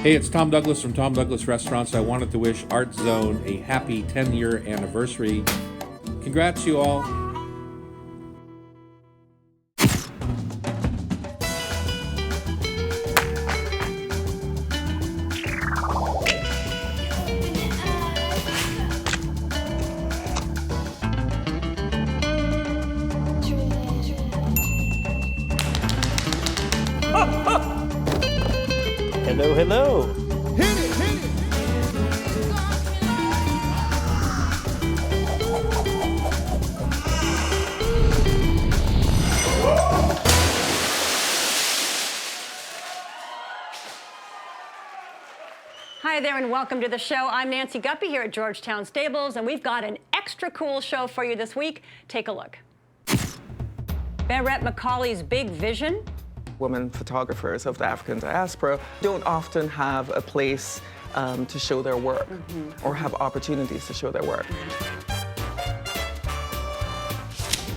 Hey, it's Tom Douglas from Tom Douglas Restaurants. I wanted to wish Art Zone a happy 10-year anniversary. Congrats, you all. Hello, hello. Hit it, hit it. Hi there and welcome to the show. I'm Nancy Guppy here at Georgetown Stables, and we've got an extra cool show for you this week. Take a look. Berette Macaulay's big vision. Women photographers of the African diaspora don't often have a place to show their work or have opportunities to show their work.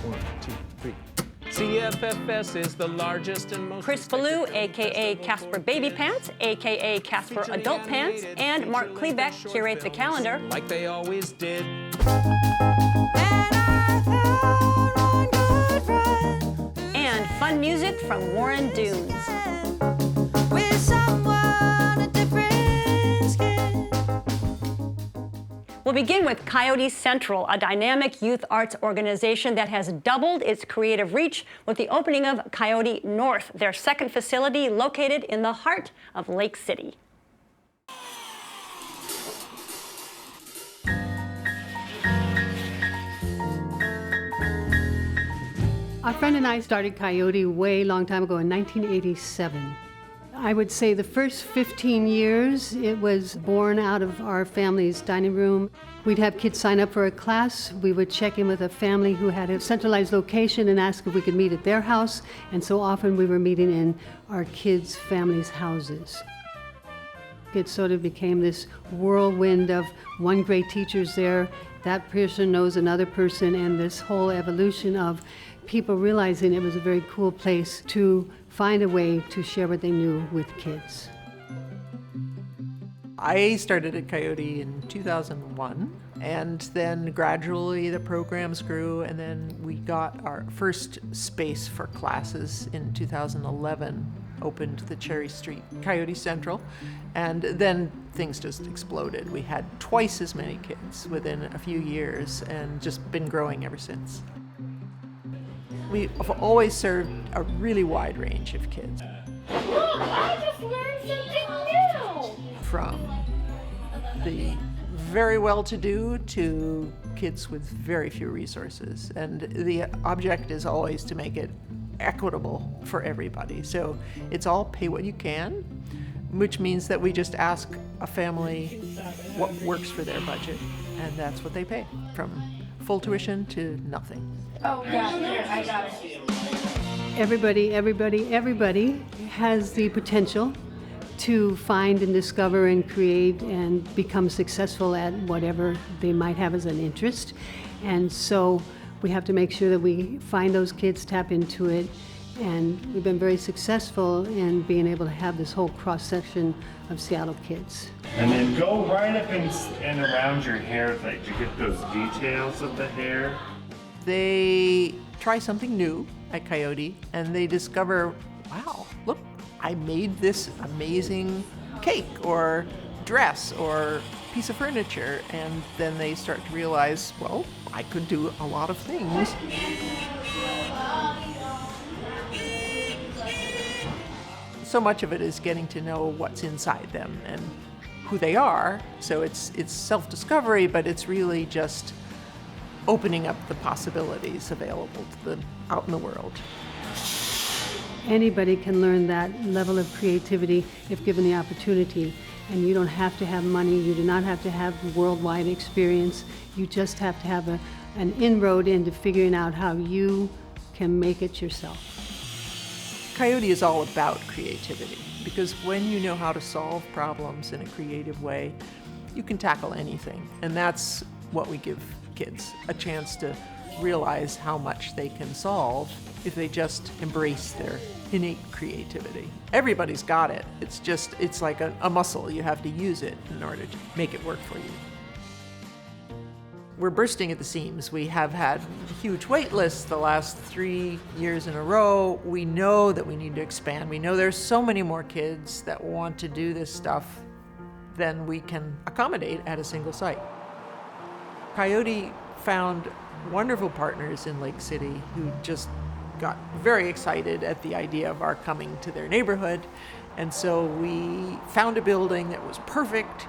1, 2, 3. CFFS is the largest and most... Chris Ballew, a.k.a. Caspar Babypants, a.k.a. Caspar Adultpants, and Mark Klebeck curate the calendar. Like they always did. And fun music from Warren Dunes. We'll begin with Coyote Central, a dynamic youth arts organization that has doubled its creative reach with the opening of Coyote North, their second facility located in the heart of Lake City. A friend and I started Coyote way long time ago in 1987. I would say the first 15 years, it was born out of our family's dining room. We'd have kids sign up for a class. We would check in with a family who had a centralized location and ask if we could meet at their house. And so often we were meeting in our kids' families' houses. It sort of became this whirlwind of one great teacher's there, that person knows another person, and this whole evolution of people realizing it was a very cool place to find a way to share what they knew with kids. I started at Coyote in 2001, and then gradually the programs grew, and then we got our first space for classes in 2011, opened the Cherry Street Coyote Central, and then things just exploded. We had twice as many kids within a few years and just been growing ever since. We have always served a really wide range of kids. Look, I just learned something new! From the very well-to-do to kids with very few resources. And the object is always to make it equitable for everybody. So it's all pay what you can, which means that we just ask a family what works for their budget, and that's what they pay, from full tuition to nothing. Oh, yeah, here, I got it. Everybody has the potential to find and discover and create and become successful at whatever they might have as an interest. And so we have to make sure that we find those kids, tap into it, and we've been very successful in being able to have this whole cross-section of Seattle kids. And then go right up and around your hair, like to get those details of the hair. They try something new at Coyote, and they discover, wow, look, I made this amazing cake or dress or piece of furniture, and then they start to realize, well, I could do a lot of things. So much of it is getting to know what's inside them and who they are. So it's self-discovery, but it's really just opening up the possibilities available to them out in the world. Anybody can learn that level of creativity if given the opportunity. And you don't have to have money, you do not have to have worldwide experience. You just have to have an inroad into figuring out how you can make it yourself. Coyote is all about creativity, because when you know how to solve problems in a creative way, you can tackle anything. And that's what we give kids, a chance to realize how much they can solve if they just embrace their innate creativity. Everybody's got it. It's like a muscle. You have to use it in order to make it work for you. We're bursting at the seams. We have had huge wait lists the last 3 years in a row. We know that we need to expand. We know there's so many more kids that want to do this stuff than we can accommodate at a single site. Coyote found wonderful partners in Lake City who just got very excited at the idea of our coming to their neighborhood. And so we found a building that was perfect.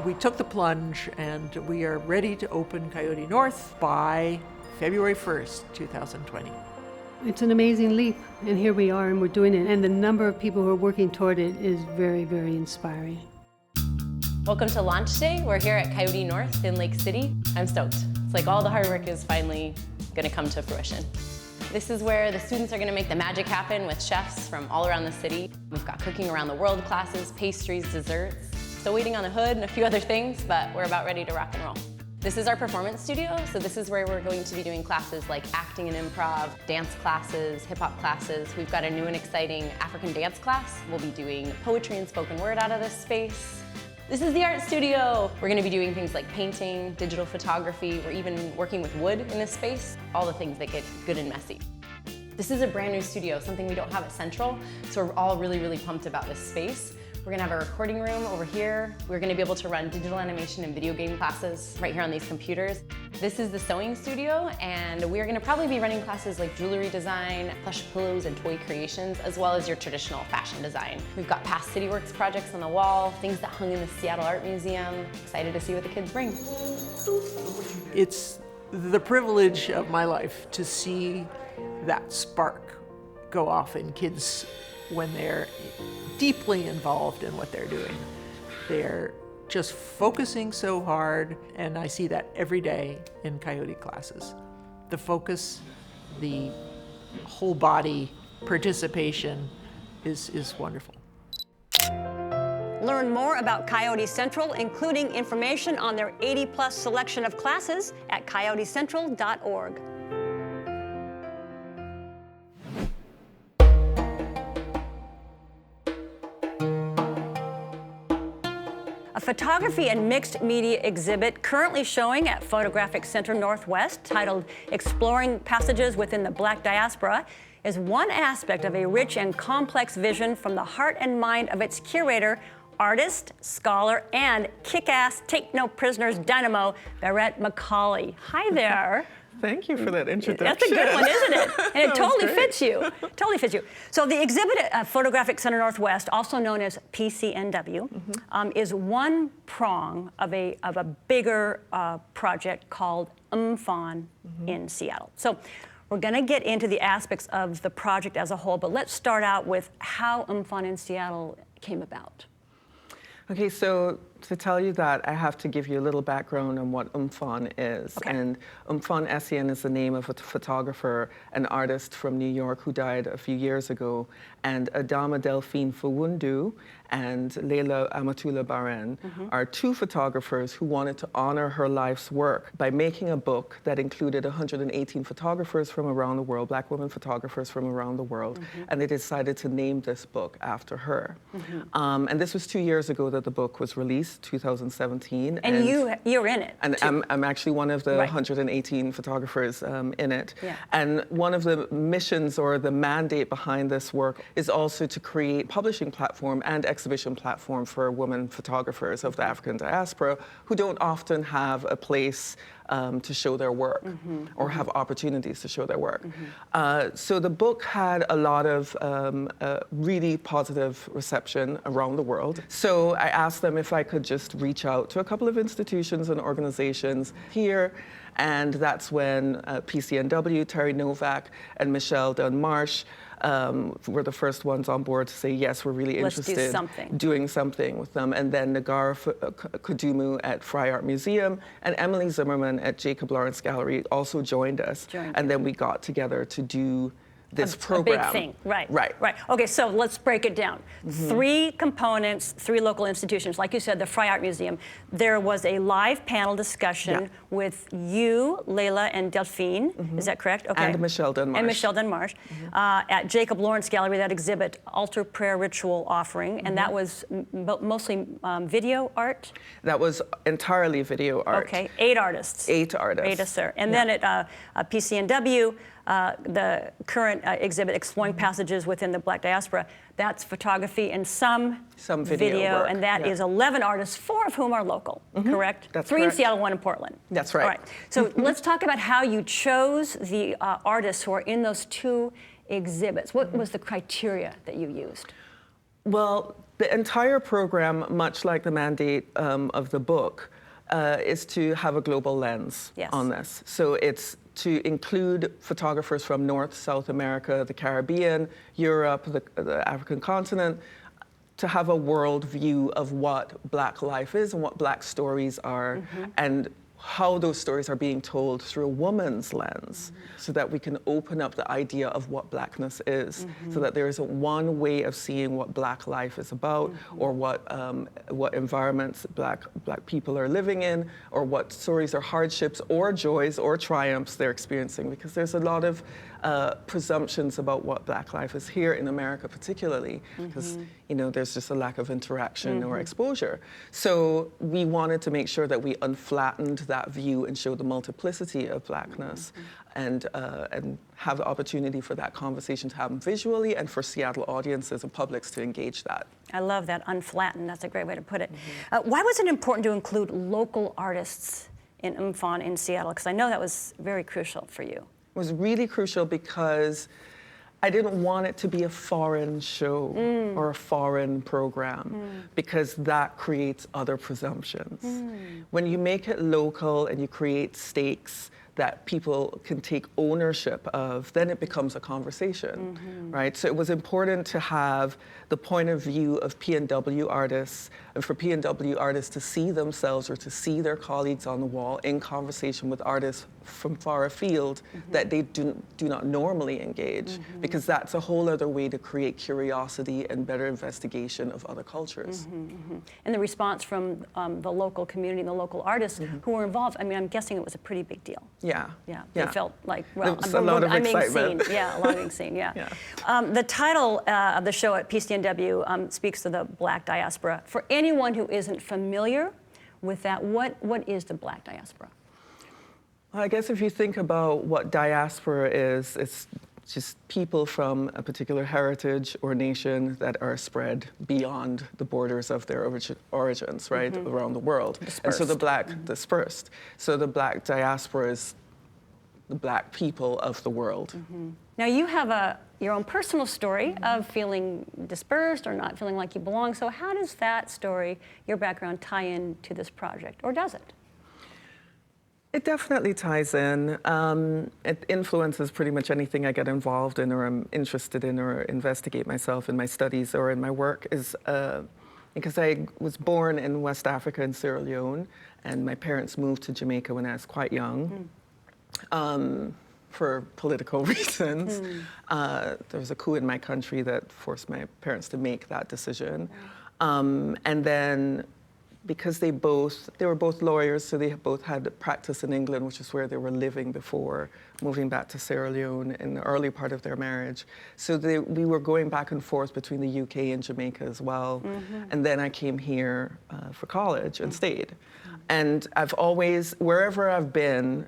We took the plunge, and we are ready to open Coyote North by February 1st, 2020. It's an amazing leap, and here we are, and we're doing it. And the number of people who are working toward it is very, very inspiring. Welcome to launch day. We're here at Coyote North in Lake City. I'm stoked. It's like all the hard work is finally gonna come to fruition. This is where the students are gonna make the magic happen with chefs from all around the city. We've got cooking around the world classes, pastries, desserts. Still waiting on the hood and a few other things, but we're about ready to rock and roll. This is our performance studio, so this is where we're going to be doing classes like acting and improv, dance classes, hip-hop classes. We've got a new and exciting African dance class. We'll be doing poetry and spoken word out of this space. This is the art studio. We're gonna be doing things like painting, digital photography. We're even working with wood in this space, all the things that get good and messy. This is a brand new studio, something we don't have at Central, so we're all really, really pumped about this space. We're gonna have a recording room over here. We're gonna be able to run digital animation and video game classes right here on these computers. This is the sewing studio, and we're gonna probably be running classes like jewelry design, plush pillows and toy creations, as well as your traditional fashion design. We've got past CityWorks projects on the wall, things that hung in the Seattle Art Museum. Excited to see what the kids bring. It's the privilege of my life to see that spark go off in kids when they're deeply involved in what they're doing. They're just focusing so hard, and I see that every day in Coyote classes. The focus, the whole body participation is wonderful. Learn more about Coyote Central, including information on their 80-plus selection of classes at coyotecentral.org. A photography and mixed media exhibit currently showing at Photographic Center Northwest, titled Exploring Passages Within the Black Diaspora, is one aspect of a rich and complex vision from the heart and mind of its curator, artist, scholar, and kick-ass, take-no-prisoners dynamo, Berette Macaulay. Hi there. Thank you for that introduction. That's a good one, isn't it? And it totally fits you. Totally fits you. So the exhibit at Photographic Center Northwest, also known as PCNW, is one prong of a bigger project called UMFON in Seattle. So we're going to get into the aspects of the project as a whole, but let's start out with how UMFON in Seattle came about. Okay, so to tell you that, I have to give you a little background on what UMFON is. Okay. And UMFON Essien is the name of a photographer, an artist from New York who died a few years ago. And Adama Delphine Fawundu and Leila Amatullah Baren are two photographers who wanted to honor her life's work by making a book that included 118 photographers from around the world, Black women photographers from around the world. And they decided to name this book after her. And this was 2 years ago that the book was released, 2017. And you're in it. And I'm actually one of the 118 photographers in it. Yeah. And one of the missions or the mandate behind this work is also to create publishing platform and exhibition platform for women photographers of the African diaspora who don't often have a place to show their work or have opportunities to show their work. So the book had a lot of really positive reception around the world. So I asked them if I could just reach out to a couple of institutions and organizations here. And that's when PCNW, Terry Novak, and Michelle Dunmarsh were the first ones on board to say, yes, we're really interested in doing something with them. And then Nagara Kudumu at Fry Art Museum and Emily Zimmerman at Jacob Lawrence Gallery also joined us. And then we got together to do this a program. big thing, right? Right. Right. Okay, so let's break it down. 3 components, 3 local institutions. Like you said, the Fry Art Museum. There was a live panel discussion with you, Layla, and Delphine. Is that correct? Okay. And Michelle Dunmarsh. And Michelle Dunmarsh at Jacob Lawrence Gallery. That exhibit, Altar Prayer Ritual Offering, and that was mostly video art. That was entirely video art. Okay, 8 artists. 8 artists. 8 artists there. And then at PCNW, the current exhibit, Exploring Passages Within the Black Diaspora, that's photography and some video work. And that is 11 artists, 4 of whom are local, correct? That's 3 correct. in Seattle, 1 in Portland. That's right. All right, so let's talk about how you chose the artists who are in those 2 exhibits. What was the criteria that you used? Well, the entire program, much like the mandate of the book, is to have a global lens on this. So it's to include photographers from North, South America, the Caribbean, Europe, the African continent, to have a world view of what Black life is and what Black stories are, and how those stories are being told through a woman's lens, so that we can open up the idea of what Blackness is, so that there isn't one way of seeing what Black life is about, or what environments Black people are living in, or what stories or hardships or joys or triumphs they're experiencing, because there's a lot of presumptions about what Black life is here in America particularly, because there's just a lack of interaction or exposure. So we wanted to make sure that we unflattened that view and showed the multiplicity of Blackness, and have the opportunity for that conversation to happen visually, and for Seattle audiences and publics to engage that. I love that, unflattened. That's a great way to put it. Why was it important to include local artists in MFON in Seattle? Because I know that was very crucial for you. It was really crucial because I didn't want it to be a foreign show or a foreign program, because that creates other presumptions. When you make it local and you create stakes that people can take ownership of, then it becomes a conversation, right? So it was important to have the point of view of PNW artists, and for PNW artists to see themselves or to see their colleagues on the wall in conversation with artists from far afield that they do not normally engage, because that's a whole other way to create curiosity and better investigation of other cultures. And the response from the local community and the local artists who were involved, I mean, I'm guessing it was a pretty big deal. Yeah. They felt like, well, a lot of excitement. A lot of being seen, The title of the show at PCNW speaks to the Black diaspora. For anyone who isn't familiar with that, what is the Black diaspora? I guess if you think about what diaspora is, it's just people from a particular heritage or nation that are spread beyond the borders of their origins, right, around the world. Dispersed. And so the Black dispersed. So the Black diaspora is the Black people of the world. Now you have your own personal story of feeling dispersed or not feeling like you belong. So how does that story, your background, tie in to this project, or does it? It definitely ties in. It influences pretty much anything I get involved in or I'm interested in or investigate myself in my studies or in my work, is because I was born in West Africa in Sierra Leone, and my parents moved to Jamaica when I was quite young. For political reasons. There was a coup in my country that forced my parents to make that decision. And then, because they were both lawyers, so they both had practice in England, which is where they were living before moving back to Sierra Leone in the early part of their marriage. So we were going back and forth between the UK and Jamaica as well. And then I came here for college and stayed. And I've always, wherever I've been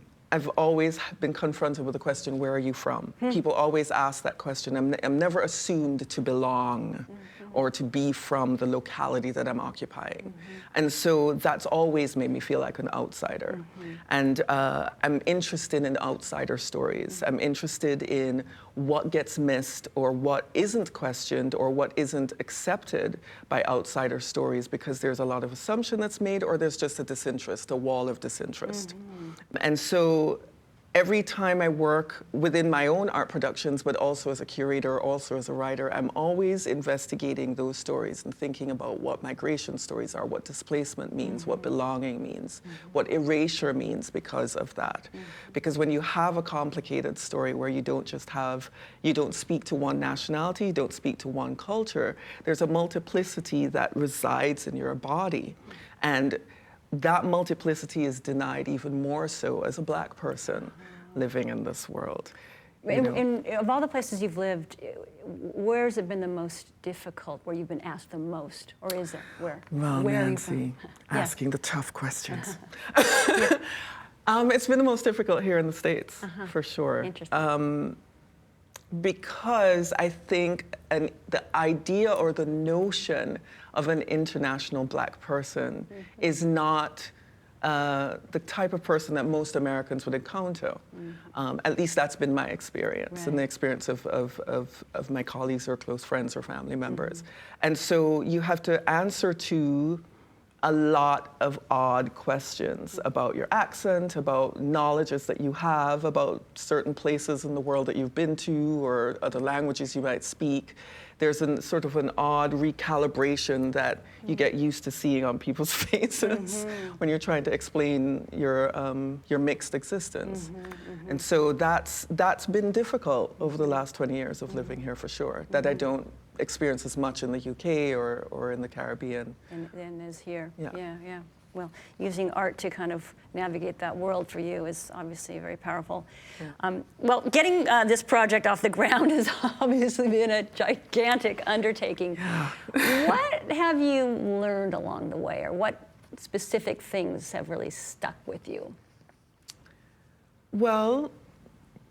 confronted with the question, where are you from? People always ask that question. I'm never assumed to belong or to be from the locality that I'm occupying. And so that's always made me feel like an outsider. And I'm interested in outsider stories. I'm interested in what gets missed or what isn't questioned or what isn't accepted by outsider stories, because there's a lot of assumption that's made, or there's just a disinterest, a wall of disinterest. And so every time I work within my own art productions, but also as a curator, also as a writer, I'm always investigating those stories and thinking about what migration stories are, what displacement means, what belonging means, what erasure means because of that. Because when you have a complicated story where you don't speak to one nationality, you don't speak to one culture, there's a multiplicity that resides in your body. And that multiplicity is denied even more so as a Black person living in this world. Of all the places you've lived, where has it been the most difficult, where you've been asked the most, or is it? Where? Well, where Nancy, asking the tough questions. Yeah. It's been the most difficult here in the States, for sure. Interesting. Because I think the idea or the notion of an international Black person is not the type of person that most Americans would encounter. At least that's been my experience and the experience of my colleagues or close friends or family members. And so you have to answer to a lot of odd questions about your accent, about knowledges that you have, about certain places in the world that you've been to or other languages you might speak. There's sort of an odd recalibration that you get used to seeing on people's faces when you're trying to explain your mixed existence. And so that's been difficult over the last 20 years of living here, for sure, that I don't experience as much in the UK or in the Caribbean. And is here. Yeah. Well, using art to kind of navigate that world for you is obviously very powerful. Well, getting this project off the ground has obviously been a gigantic undertaking. What have you learned along the way, or what specific things have really stuck with you? Well,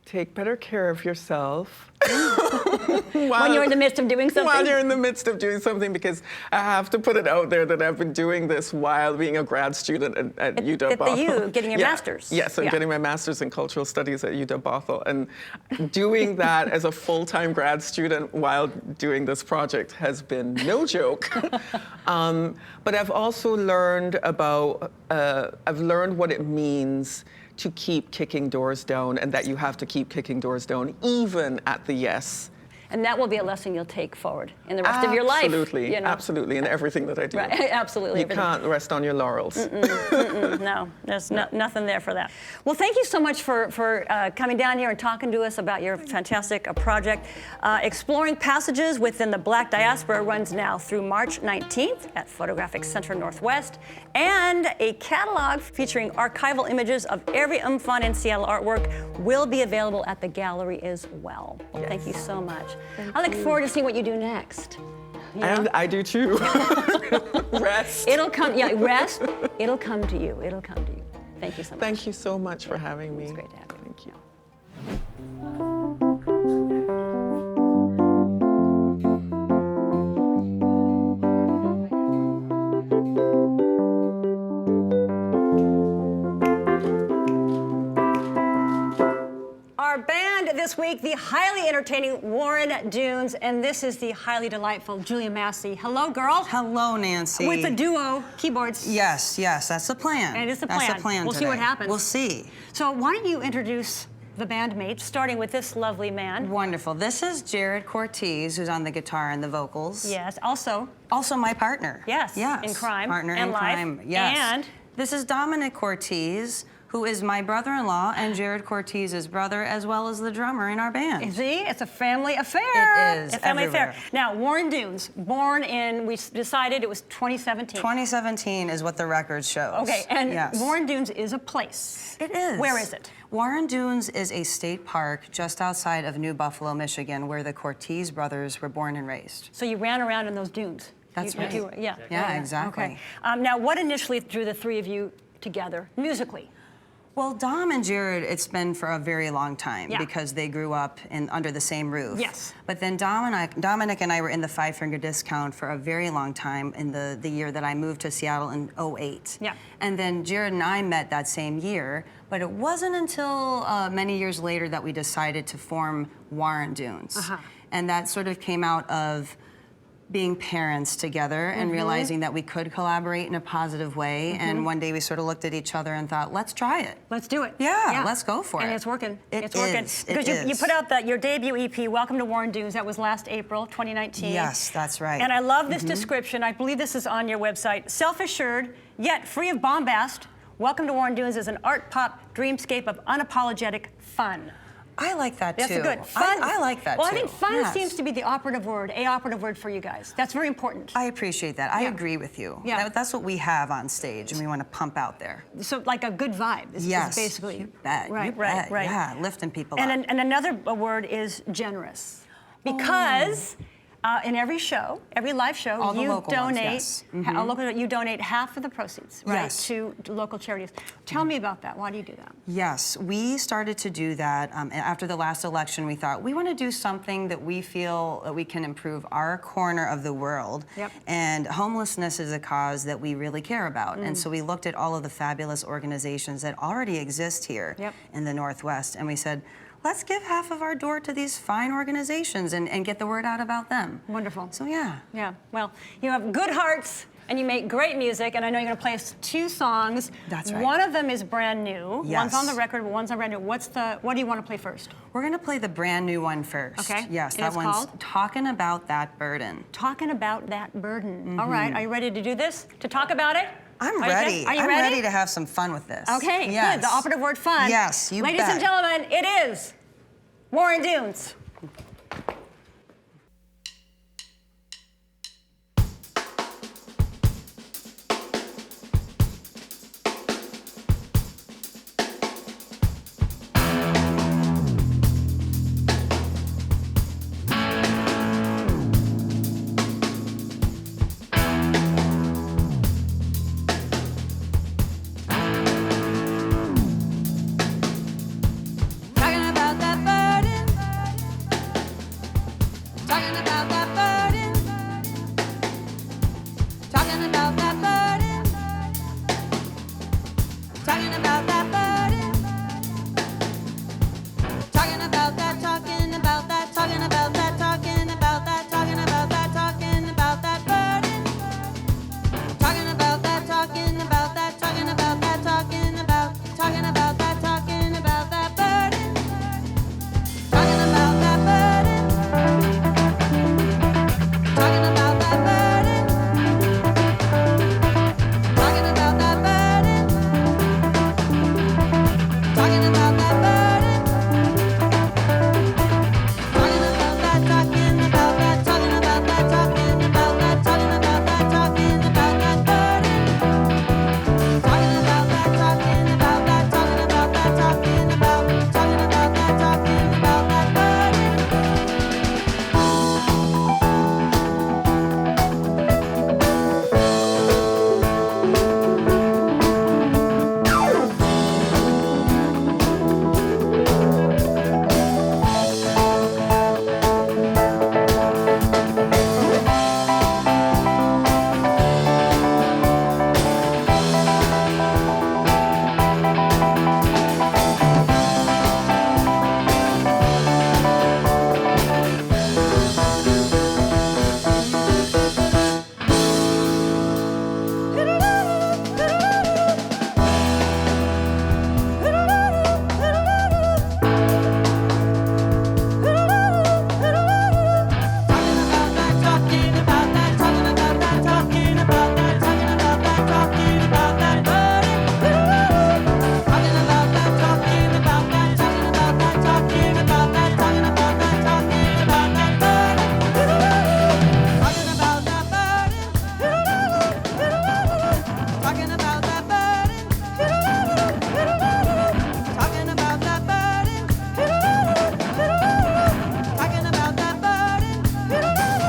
take better care of yourself. When you're in the midst of doing something? While you're in the midst of doing something, because I have to put it out there that I've been doing this while being a grad student at UW At the U, getting your master's. Yes, I'm getting my master's in cultural studies at UW Bothell. And doing that as a full-time grad student while doing this project has been no joke. But I've also learned I've learned what it means to keep kicking doors down, and that you have to keep kicking doors down even at the yes. And that will be a lesson you'll take forward in the rest of your life. Absolutely, absolutely, in everything that I do. Right, absolutely. You can't rest on your laurels. No, there's nothing there for that. Well, thank you so much for coming down here and talking to us about your fantastic project. Exploring Passages Within the Black Diaspora runs now through March 19th at Photographic Center Northwest, and a catalog featuring archival images of every Umfon and Seattle artwork will be available at the gallery as well. Well, thank you so much. I look forward to seeing what you do next. And I do too. Rest. It'll come, rest. It'll come to you. It'll come to you. Thank you so much. Thank you so much for having me. It's great to have you. Thank you. Our band this week, the highly entertaining Warren Dunes, and this is the highly delightful Julia Massey. Hello, girl. Hello, Nancy. With the duo keyboards. Yes, that's the plan. And it is the plan. That's the plan We'll see what happens. We'll see. So why don't you introduce the bandmates, starting with this lovely man. Wonderful. This is Jared Cortez, who's on the guitar and the vocals. Yes, also my partner. Yes, in crime. Partner and in life. crime, yes. And this is Dominic Cortez, who is my brother-in-law and Jared Cortez's brother, as well as the drummer in our band. See, it's a family affair. It is, a family everywhere. affair. Now, Warren Dunes, born in, we decided it was 2017. 2017 is what the record shows. Okay, and yes. Warren Dunes is a place. It is. Where is it? Warren Dunes is a state park just outside of New Buffalo, Michigan, where the Cortez brothers were born and raised. So you ran around in those dunes. That's right. Yeah, exactly. Okay. Now, what initially drew the three of you together musically? Well, Dom and Jared, it's been for a very long time because they grew up under the same roof. Yes. But then Dominic and I were in the Five Finger Discount for a very long time in the year that I moved to Seattle in '08. Yeah. And then Jared and I met that same year, but it wasn't until many years later that we decided to form Warren Dunes. And that sort of came out of being parents together and realizing that we could collaborate in a positive way. And one day we sort of looked at each other and thought, let's try it. Let's do it. Yeah, let's go for it. And it's working. It's working. is. Because you put out your debut EP, Welcome to Warren Dunes. That was last April, 2019. Yes, that's right. And I love this description. I believe this is on your website. Self-assured, yet free of bombast, Welcome to Warren Dunes is an art pop dreamscape of unapologetic fun. I like that too. That's good. Fun. I like that well, too. I think fun Yes. seems to be the operative word for you guys. That's very important. I appreciate that. I agree with you. Yeah. That's what we have on stage, and we want to pump out there. So like a good vibe is basically. You bet. Right, you bet. right. Yeah, lifting people up. And another word is generous. Because in every show, every live show, All the you local donate ones, you donate half of the proceeds, right, Yes. to local charities. Tell me about that. Why do you do that? Yes, we started to do that after the last election. We thought we want to do something that we feel that we can improve our corner of the world. Yep. And homelessness is a cause that we really care about. And so we looked at all of the fabulous organizations that already exist here in the Northwest, and we said, let's give half of our door to these fine organizations and get the word out about them. Wonderful. So yeah. Yeah. Well, you have good hearts and you make great music, and I know you're going to play us 2 songs. That's right. One of them is brand new. Yes. One's on the record, but one's not brand new. What do you want to play first? We're going to play the brand new one first. Okay. Yes, And that it's one's called? Talking About That Burden. Talking About That Burden. All right. Are you ready to do this? To talk about it? I'm Are you ready. okay? Are you I'm ready? ready to have some fun with this. Okay, Yes. good. The operative word fun. Yes, you Ladies and bet. gentlemen, it is Warren Dunes. Talking about that burden. Talking about that burden. Talking about that burden. Talking about that burden. Talking about that, talking about that, talking about that, talking about that, talking about that, talking about that burden. Talking about that, talking about that, talking about that, talking about that, talking about that burden. Talking about that burden. Talking about that burden. Talking about that burden. Talking about that burden. Talking about that, talking about that, talking about that, talking about that, talking about that, talking about that burden. Talking about that, talking about that, talking about that, talking about that,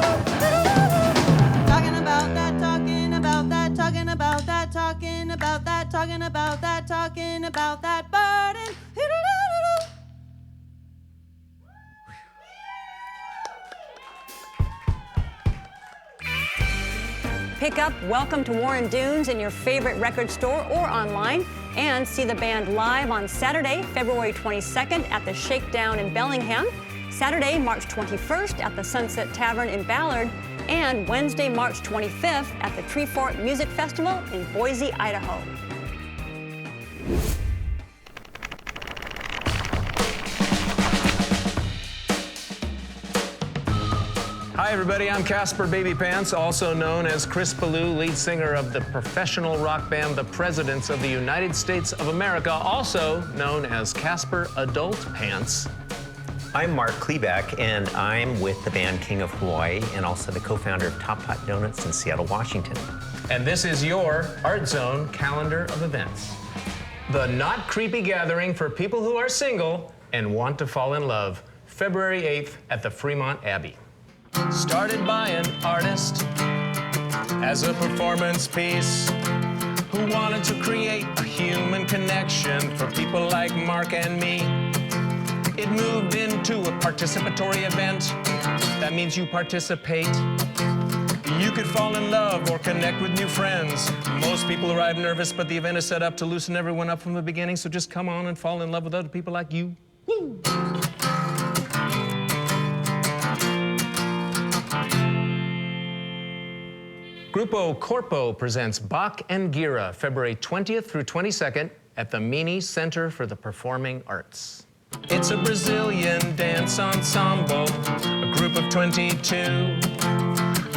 talking about that burden. Talking about that burden. Pick up Welcome to Warren Dunes in your favorite record store or online, and see the band live on Saturday, February 22nd at the Shakedown in Bellingham, Saturday, March 21st at the Sunset Tavern in Ballard, and Wednesday, March 25th at the Treefort Music Festival in Boise, Idaho. Hi everybody, I'm Caspar Babypants, also known as Chris Ballew, lead singer of the professional rock band The Presidents of the United States of America, also known as Caspar Adultpants. I'm Mark Klebeck, and I'm with the band King of Hawaii and also the co-founder of Top Hot Donuts in Seattle, Washington. And this is your Art Zone calendar of events. The Not Creepy Gathering for people who are single and want to fall in love, February 8th at the Fremont Abbey. Started by an artist as a performance piece who wanted to create a human connection for people like Mark and me. It moved into a participatory event. That means you participate. You could fall in love or connect with new friends. Most people arrive nervous, but the event is set up to loosen everyone up from the beginning, so just come on and fall in love with other people like you. Woo! Grupo Corpo presents Bach and Gira, February 20th through 22nd at the Mini Center for the Performing Arts. It's a Brazilian dance ensemble, a group of 22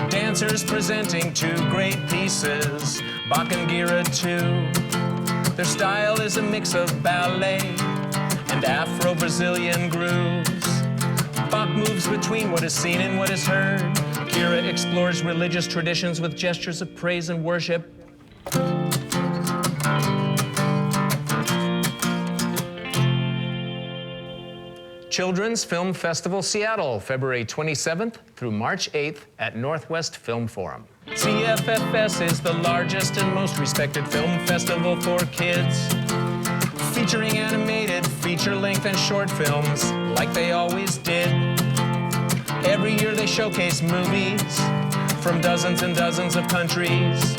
dancers presenting two great pieces, Bach and Gira too. Their style is a mix of ballet and Afro-Brazilian grooves. Bach moves between what is seen and what is heard. Gira explores religious traditions with gestures of praise and worship. Children's Film Festival Seattle, February 27th through March 8th at Northwest Film Forum. CFFS is the largest and most respected film festival for kids, featuring animated, feature-length, and short films like they always did. Every year they showcase movies from dozens and dozens of countries.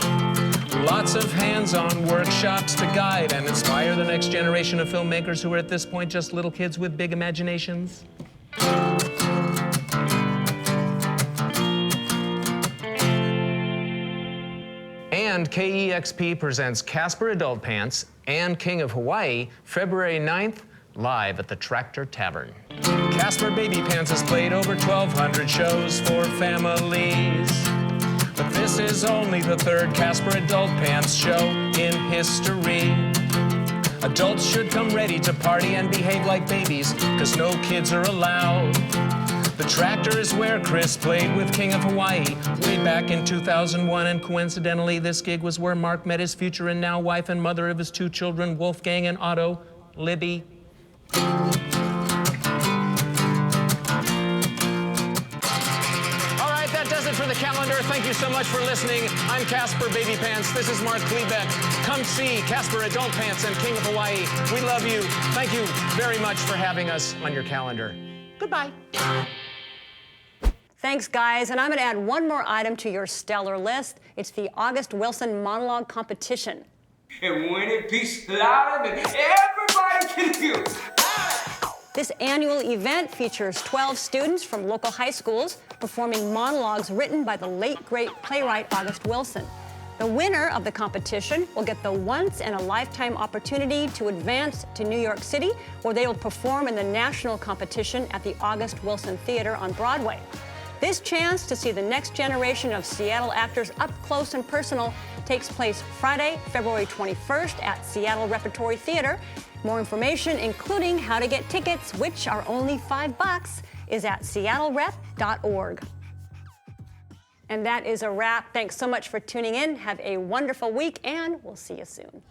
Lots of hands-on workshops to guide and inspire the next generation of filmmakers who are at this point just little kids with big imaginations. And KEXP presents Caspar Adultpants and King of Hawaii, February 9th, live at the Tractor Tavern. Caspar Babypants has played over 1,200 shows for families. But this is only the third Caspar Adultpants show in history. Adults should come ready to party and behave like babies, cause no kids are allowed. The Tractor is where Chris played with King of Hawaii way back in 2001, and coincidentally, this gig was where Mark met his future and now wife and mother of his two children, Wolfgang and Otto, Libby. For the calendar, thank you so much for listening. I'm Caspar Babypants. This is Mark Klebeck. Come see Caspar Adultpants and King of Hawaii. We love you. Thank you very much for having us on your calendar. Goodbye. Thanks, guys. And I'm going to add one more item to your stellar list. It's the August Wilson Monologue Competition. And when it peaks louder than everybody can hear. This annual event features 12 students from local high schools performing monologues written by the late, great playwright August Wilson. The winner of the competition will get the once-in-a-lifetime opportunity to advance to New York City, where they will perform in the national competition at the August Wilson Theater on Broadway. This chance to see the next generation of Seattle actors up close and personal takes place Friday, February 21st at Seattle Repertory Theater. More information, including how to get tickets, which are only $5, is at seattlerep.org. And that is a wrap. Thanks so much for tuning in. Have a wonderful week, and we'll see you soon.